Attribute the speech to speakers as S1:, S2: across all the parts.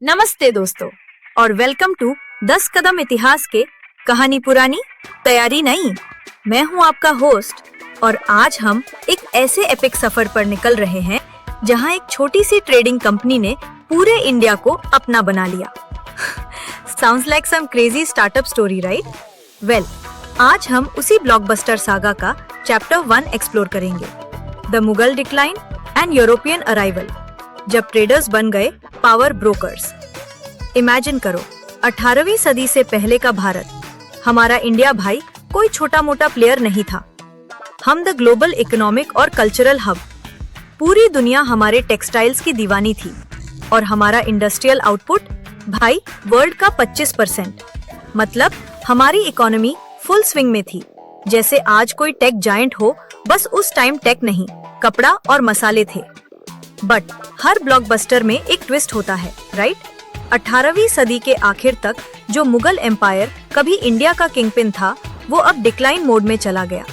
S1: नमस्ते दोस्तों और वेलकम टू 10 कदम इतिहास के कहानी पुरानी तैयारी नहीं। मैं हूं आपका होस्ट और आज हम एक ऐसे एपिक सफर पर निकल रहे हैं जहां एक छोटी सी ट्रेडिंग कंपनी ने पूरे इंडिया को अपना बना लिया। Sounds like some crazy startup story, right? Well, आज हम उसी ब्लॉकबस्टर सागा का चैप्टर 1 एक्सप्लोर करेंगे, the Mughal decline and European arrival, जब ट्रेडर्स बन गए पावर ब्रोकर्स। इमेजिन करो, 18वीं सदी से पहले का भारत, हमारा इंडिया भाई, कोई छोटा मोटा प्लेयर नहीं था। हम द ग्लोबल इकोनॉमिक और कल्चरल हब। पूरी दुनिया हमारे टेक्सटाइल्स की दीवानी थी और हमारा इंडस्ट्रियल आउटपुट भाई वर्ल्ड का 25%। मतलब हमारी इकोनॉमी फुल स्विंग में थी। जैसे आज कोई टेक जायंट हो, बस उस टाइम टेक नहीं, कपड़ा और मसाले थे। बट हर ब्लॉकबस्टर में एक ट्विस्ट होता है, राइट? 18वीं सदी के आखिर तक जो मुगल एम्पायर कभी इंडिया का किंगपिन था, वो अब डिक्लाइन मोड में चला गया।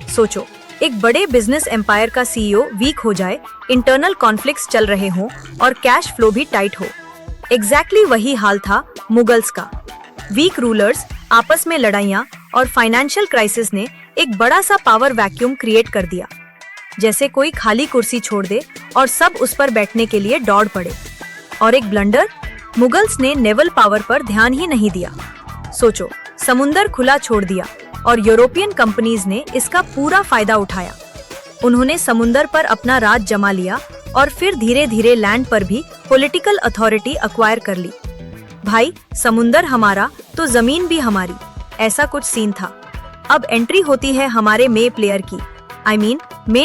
S1: सोचो, एक बड़े बिजनेस एम्पायर का सीईओ वीक हो जाए, इंटरनल कॉन्फ्लिक्ट्स चल रहे हों और कैश फ्लो भी टाइट हो। एग्जैक्टली वही हाल था मुगल्स का। वीक रूलर्स, आपस में लड़ाइयाँ और फाइनेंशियल क्राइसिस ने एक बड़ा सा पावर वैक्यूम क्रिएट कर दिया। जैसे कोई खाली कुर्सी छोड़ दे और सब उस पर बैठने के लिए दौड़ पड़े। और एक ब्लंडर, मुगल्स ने नेवल पावर पर ध्यान ही नहीं दिया। सोचो, समुंदर खुला छोड़ दिया और यूरोपियन कंपनीज ने इसका पूरा फायदा उठाया। उन्होंने समुंदर पर अपना राज जमा लिया और फिर धीरे धीरे लैंड पर भी पॉलिटिकल अथॉरिटी एक्वायर कर ली। भाई, समुंदर हमारा तो जमीन भी हमारी, ऐसा कुछ सीन था। अब एंट्री होती है हमारे मेन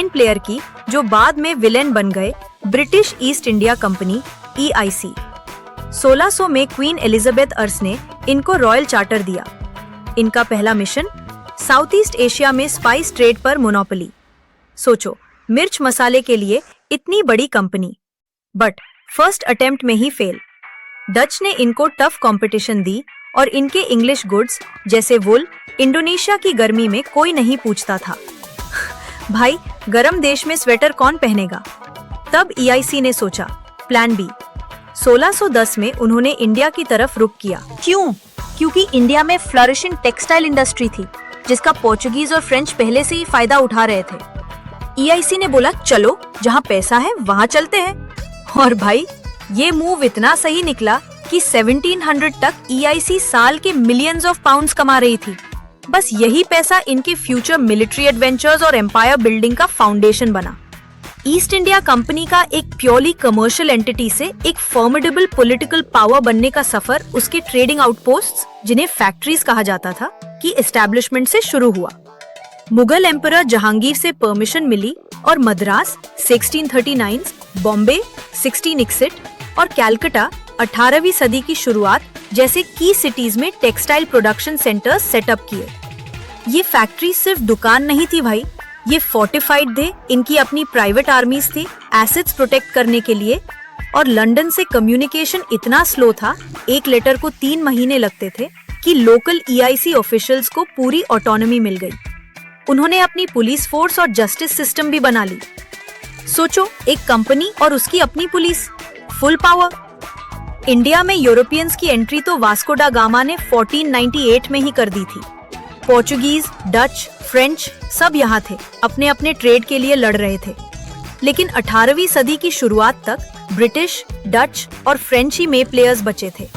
S1: प्लेयर की, जो बाद में विलेन बन गए, British east India company EIC। 1600 में क्वीन एलिजाबेथ अर्स ने इनको रॉयल चार्टर दिया। इनका पहला मिशन, साउथ ईस्ट एशिया में स्पाइस ट्रेड पर मोनोपोली। सोचो, मिर्च मसाले के लिए इतनी बड़ी कंपनी, बट फर्स्ट अटेम्प्ट में ही फेल। डच ने इनको टफ कंपटीशन दी और इनके इंग्लिश गुड्स जैसे वुल, इंडोनेशिया की गर्मी में कोई नहीं पूछता था। भाई, गर्म देश में स्वेटर कौन पहनेगा? तब EIC ने सोचा, प्लान बी। 1610 में उन्होंने इंडिया की तरफ रुख किया। क्यों? क्योंकि इंडिया में फ्लरिशिंग टेक्सटाइल इंडस्ट्री थी, जिसका पोर्चुगीज और फ्रेंच पहले से ही फायदा उठा रहे थे। EIC ने बोला, चलो जहाँ पैसा है वहाँ चलते हैं। और भाई, ये मूव इतना सही निकला कि 1700 तक EIC साल के मिलियंस ऑफ पाउंड्स कमा रही थी। बस यही पैसा इनके फ्यूचर मिलिट्री एडवेंचर्स और एम्पायर बिल्डिंग का फाउंडेशन बना। ईस्ट इंडिया कंपनी का एक प्योरली कमर्शियल एंटिटी से एक फॉर्मिडेबल पॉलिटिकल पावर बनने का सफर उसके ट्रेडिंग आउटपोस्ट्स, जिन्हें फैक्ट्रीज कहा जाता था, की एस्टैब्लिशमेंट से शुरू हुआ। मुगल एम्परर जहांगीर से परमिशन मिली और मद्रास 1639, बॉम्बे 1661 और कैलकाटा 18वीं सदी की शुरुआत जैसे की सिटीज में टेक्सटाइल प्रोडक्शन सेंटर्स सेटअप किए। ये फैक्ट्री सिर्फ दुकान नहीं थी भाई, ये फोर्टिफाइड थे, इनकी अपनी प्राइवेट आर्मीज थी एसेट्स प्रोटेक्ट करने के लिए। और लंदन से कम्युनिकेशन इतना स्लो था, एक लेटर को 3 महीने लगते थे, कि लोकल EIC ऑफिशियल्स को पूरी ऑटोनॉमी मिल गई। उन्होंने अपनी पुलिस फोर्स और जस्टिस सिस्टम भी बना ली। सोचो, एक कंपनी और उसकी अपनी पुलिस, फुल पावर। इंडिया में यूरोपियंस की एंट्री तो वास्को डा गामा ने 1498 में ही कर दी थी। पोर्चुगीज, डच, फ्रेंच सब यहाँ थे, अपने अपने ट्रेड के लिए लड़ रहे थे। लेकिन 18वीं सदी की शुरुआत तक ब्रिटिश, डच और फ्रेंच ही में प्लेयर्स बचे थे।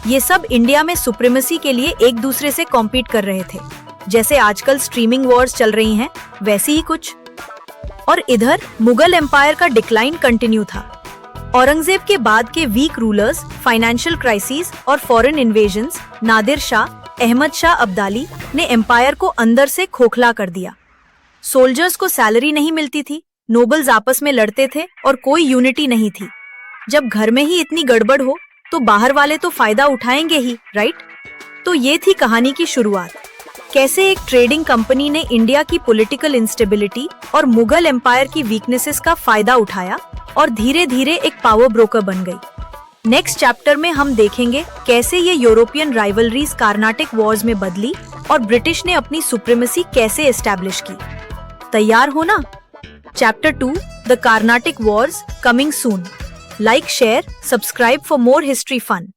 S1: ये सब इंडिया में सुप्रीमेसी के लिए एक दूसरे से कॉम्पीट कर रहे थे। जैसे आजकल स्ट्रीमिंग वॉर्स चल रही हैं, वैसे ही कुछ। और इधर मुगल एम्पायर का डिक्लाइन कंटिन्यू था। औरंगजेब के बाद के वीक रूलर्स, फाइनेंशियल क्राइसिस और फॉरेन इन्वेजन्स, नादिर शाह, अहमद शाह अब्दाली ने एम्पायर को अंदर से खोखला कर दिया। सोल्जर्स को सैलरी नहीं मिलती थी, नोबल्स आपस में लड़ते थे और कोई यूनिटी नहीं थी। जब घर में ही इतनी गड़बड़ हो तो बाहर वाले तो फायदा उठाएंगे ही, राइट? तो ये थी कहानी की शुरुआत। कैसे एक ट्रेडिंग कंपनी ने इंडिया की पॉलिटिकल इंस्टेबिलिटी और मुगल एम्पायर की वीकनेसेस का फायदा उठाया और धीरे धीरे एक पावर ब्रोकर बन गई। नेक्स्ट चैप्टर में हम देखेंगे कैसे ये यूरोपियन राइवलरीज कार्नाटिक वॉर्स में बदली और ब्रिटिश ने अपनी सुप्रीमेसी कैसे एस्टैब्लिश की। तैयार हो ना? Chapter 2, the Carnatic Wars, coming soon. Like, share, subscribe for more history fun.